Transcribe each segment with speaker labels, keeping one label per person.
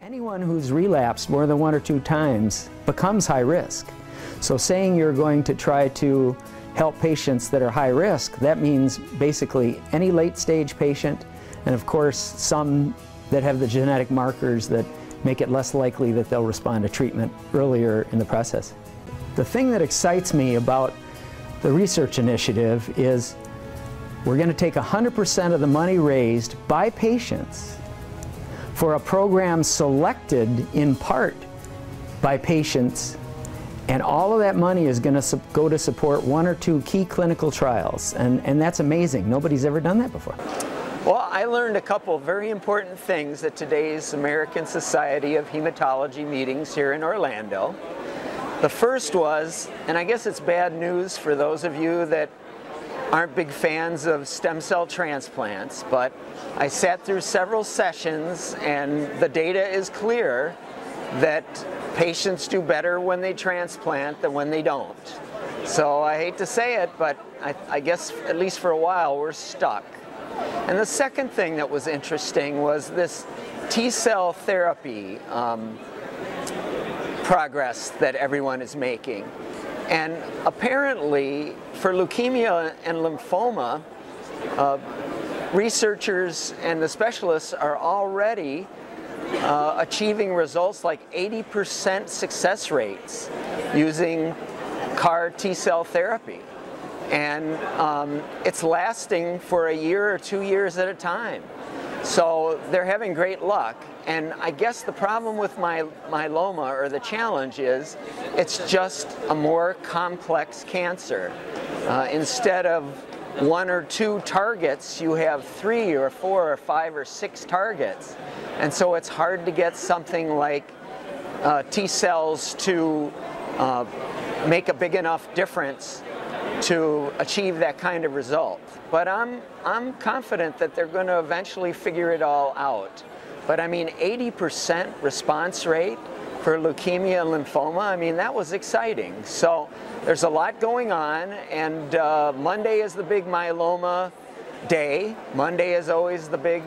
Speaker 1: Anyone who's relapsed more than 1 or 2 times becomes high risk. So saying you're going to try to help patients that are high risk, that means basically any late stage patient, and of course some that have the genetic markers that make it less likely that they'll respond to treatment earlier in the process. The thing that excites me about the research initiative is we're going to take 100% of the money raised by patients for a program selected in part by patients, and all of that money is going to go to support 1 or 2 key clinical trials, and that's amazing. Nobody's ever done that before. Well, I learned a couple very important things at today's American Society of Hematology meetings here in Orlando. The first was, and I guess it's bad news for those of you that aren't big fans of stem cell transplants, but I sat through several sessions and the data is clear that patients do better when they transplant than when they don't. So I hate to say it, but I guess at least for a while we're stuck. And the second thing that was interesting was this T-cell therapy progress that everyone is making. And apparently, for leukemia and lymphoma, researchers and the specialists are already achieving results like 80% success rates using CAR T-cell therapy. And it's lasting for 1 year or 2 years at a time. So they're having great luck. And I guess the problem with myeloma, or the challenge, is it's just a more complex cancer. Instead of 1 or 2 targets, you have 3 or 4 or 5 or 6 targets. And so it's hard to get something like T cells to make a big enough difference to achieve that kind of result. But I'm confident that they're going to eventually figure it all out. But I mean, 80% response rate for leukemia and lymphoma, I mean, that was exciting. So there's a lot going on, and Monday is the big myeloma day. Monday is always the big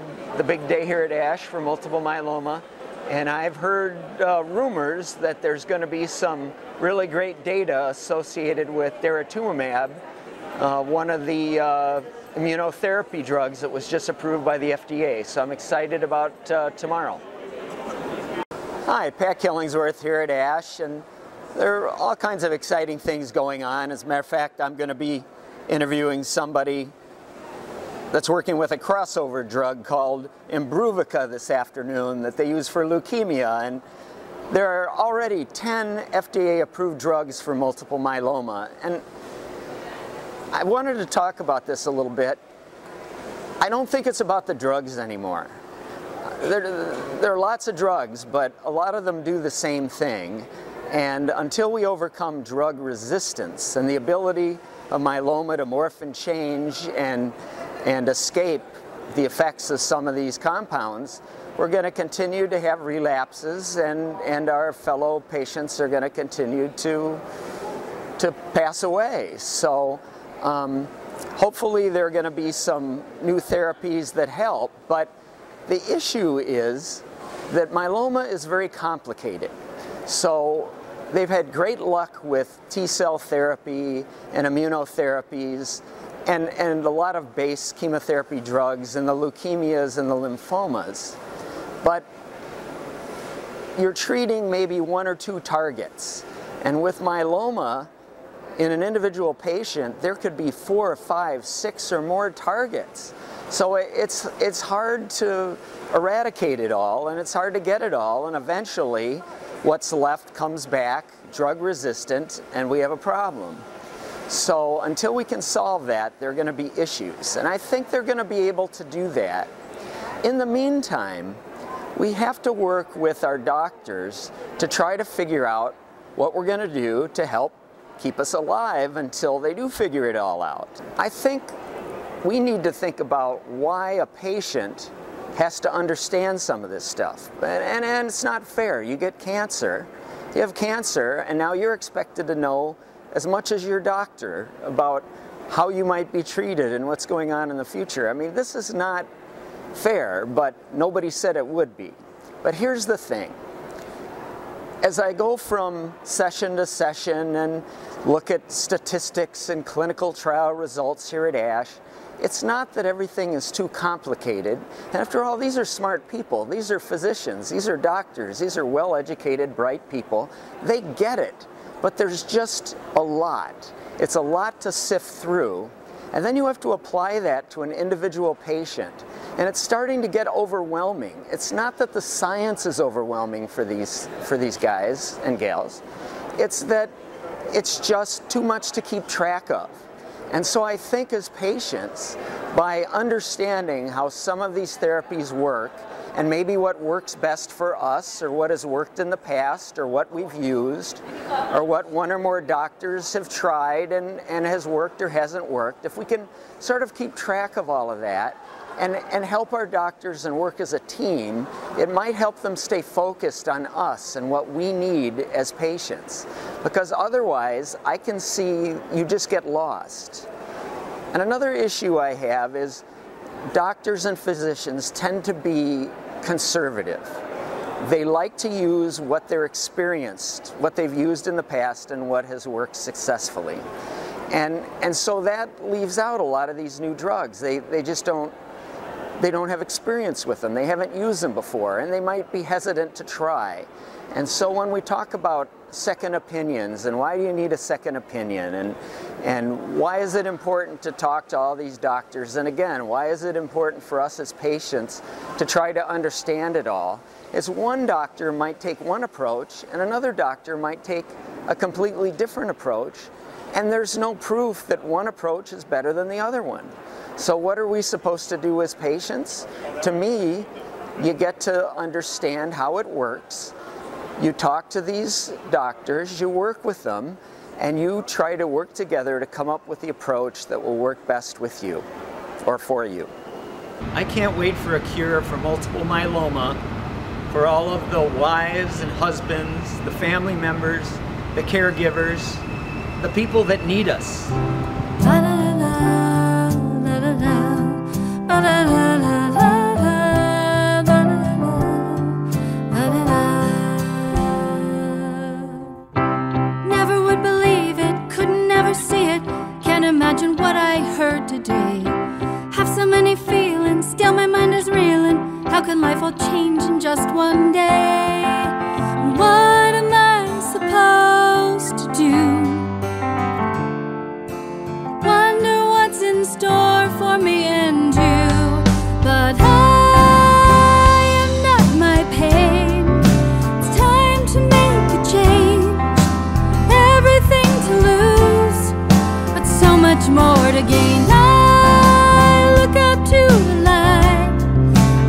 Speaker 1: day here at ASH for multiple myeloma. And I've heard rumors that there's going to be some really great data associated with daratumumab, one of the immunotherapy drugs that was just approved by the FDA. So I'm excited about tomorrow. Hi, Pat Killingsworth here at ASH, and there are all kinds of exciting things going on. As a matter of fact, I'm going to be interviewing somebody that's working with a crossover drug called Imbruvica this afternoon that they use for leukemia. And there are already 10 FDA-approved drugs for multiple myeloma. And I wanted to talk about this a little bit. I don't think it's about the drugs anymore. There are lots of drugs, but a lot of them do the same thing. And until we overcome drug resistance and the ability of myeloma to morph and change and escape the effects of some of these compounds, we're going to continue to have relapses, and our fellow patients are going to continue to pass away. So hopefully there are going to be some new therapies that help, but the issue is that myeloma is very complicated. So they've had great luck with T-cell therapy and immunotherapies and a lot of base chemotherapy drugs and the leukemias and the lymphomas. But you're treating maybe 1 or 2 targets. And with myeloma, in an individual patient, there could be 4 or 5, 6 or more targets. So it's hard to eradicate it all, and it's hard to get it all, and eventually what's left comes back drug resistant, and we have a problem. So until we can solve that, there are going to be issues, and I think they're going to be able to do that. In the meantime, we have to work with our doctors to try to figure out what we're going to do to help keep us alive until they do figure it all out. I think we need to think about why a patient has to understand some of this stuff. And it's not fair. You get cancer, you have cancer, and now you're expected to know as much as your doctor about how you might be treated and what's going on in the future. I mean, this is not fair, but nobody said it would be. But here's the thing. As I go from session to session and look at statistics and clinical trial results here at ASH, it's not that everything is too complicated. And after all, these are smart people. These are physicians. These are doctors. These are well-educated, bright people. They get it. But there's just a lot. It's a lot to sift through. And then you have to apply that to an individual patient. And it's starting to get overwhelming. It's not that the science is overwhelming for these guys and gals. It's that it's just too much to keep track of. And so I think as patients, by understanding how some of these therapies work, and maybe what works best for us, or what has worked in the past, or what we've used, or what one or more doctors have tried and has worked or hasn't worked, if we can sort of keep track of all of that, and help our doctors and work as a team, it might help them stay focused on us and what we need as patients. Because otherwise, I can see you just get lost. And another issue I have is doctors and physicians tend to be conservative. They like to use what they're experienced, what they've used in the past, and what has worked successfully. And so that leaves out a lot of these new drugs. They just don't have experience with them. They haven't used them before, and they might be hesitant to try. And so when we talk about second opinions, and why do you need a second opinion, and why is it important to talk to all these doctors, and again, why is it important for us as patients to try to understand it all, is one doctor might take one approach, and another doctor might take a completely different approach, and there's no proof that one approach is better than the other one. So what are we supposed to do as patients? To me, you get to understand how it works. You talk to these doctors, you work with them, and you try to work together to come up with the approach that will work best with you or for you. I can't wait for a cure for multiple myeloma, for all of the wives and husbands, the family members, the caregivers, the people that need us.
Speaker 2: Never would believe it, could never see it, can't imagine what I heard today. Have so many feelings, still my mind is reeling. How can life all change in just one day? What am I supposed to do? Wonder what's in store for me and you. But I am not my pain. It's time to make a change. Everything to lose, but so much more to gain. I look up to the light.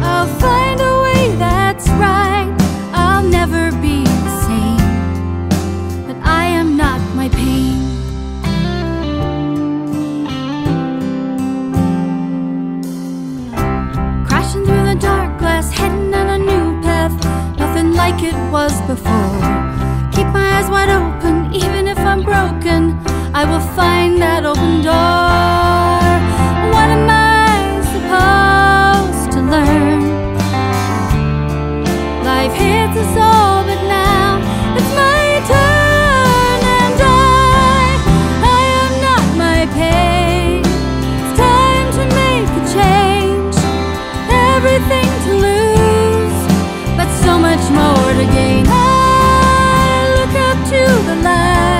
Speaker 2: I'll find a way that's right. I'll never be the same, but I am not my pain. Crashing through the dark glass, heading on a new path, nothing like it was before. Keep my eyes wide open, even if I'm broken, I will find that open door. What am I supposed to learn? Life hits us all, but now it's my turn, and I am not my pain. It's time to make a change. Everything to lose, but so much more to gain. I look up to the light.